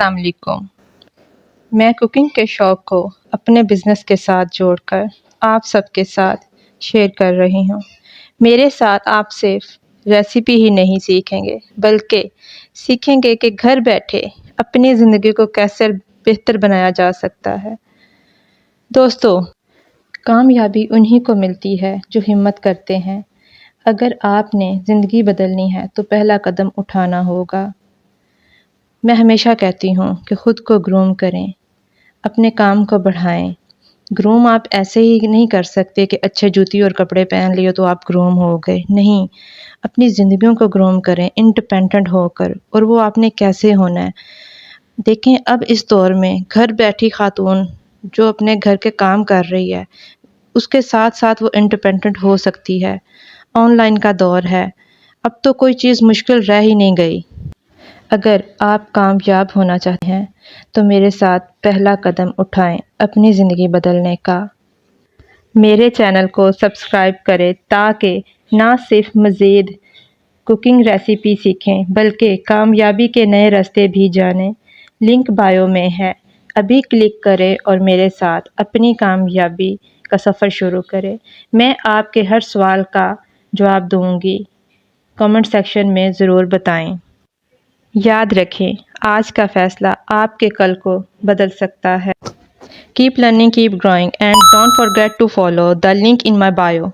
السلام علیکم۔ میں کوکنگ کے شوق کو اپنے بزنس کے ساتھ جوڑ کر آپ سب کے ساتھ شیئر کر رہی ہوں۔ میرے ساتھ آپ صرف ریسیپی ہی نہیں سیکھیں گے بلکہ سیکھیں گے کہ گھر بیٹھے اپنی زندگی کو کیسے بہتر بنایا جا سکتا ہے۔ دوستو، کامیابی انہی کو ملتی ہے جو ہمت کرتے ہیں۔ اگر آپ نے زندگی بدلنی ہے تو پہلا قدم اٹھانا ہوگا۔ میں ہمیشہ کہتی ہوں کہ خود کو گروم کریں، اپنے کام کو بڑھائیں۔ گروم آپ ایسے ہی نہیں کر سکتے کہ اچھے جوتی اور کپڑے پہن لیے تو آپ گروم ہو گئے، نہیں۔ اپنی زندگیوں کو گروم کریں انڈیپینڈنٹ ہو کر، اور وہ آپ نے کیسے ہونا ہے۔ دیکھیں اب اس دور میں گھر بیٹھی خاتون جو اپنے گھر کے کام کر رہی ہے، اس کے ساتھ ساتھ وہ انڈیپینڈنٹ ہو سکتی ہے۔ آن لائن کا دور ہے، اب تو کوئی چیز مشکل رہ ہی نہیں گئی۔ اگر آپ کامیاب ہونا چاہتے ہیں تو میرے ساتھ پہلا قدم اٹھائیں اپنی زندگی بدلنے کا۔ میرے چینل کو سبسکرائب کریں تاکہ نہ صرف مزید کوکنگ ریسیپی سیکھیں بلکہ کامیابی کے نئے راستے بھی جانیں۔ لنک بائیو میں ہے، ابھی کلک کریں اور میرے ساتھ اپنی کامیابی کا سفر شروع کریں۔ میں آپ کے ہر سوال کا جواب دوں گی، کمنٹ سیکشن میں ضرور بتائیں۔ یاد رکھیں، آج کا فیصلہ آپ کے کل کو بدل سکتا ہے۔ Keep learning, keep growing, and don't forget to follow the link in my bio.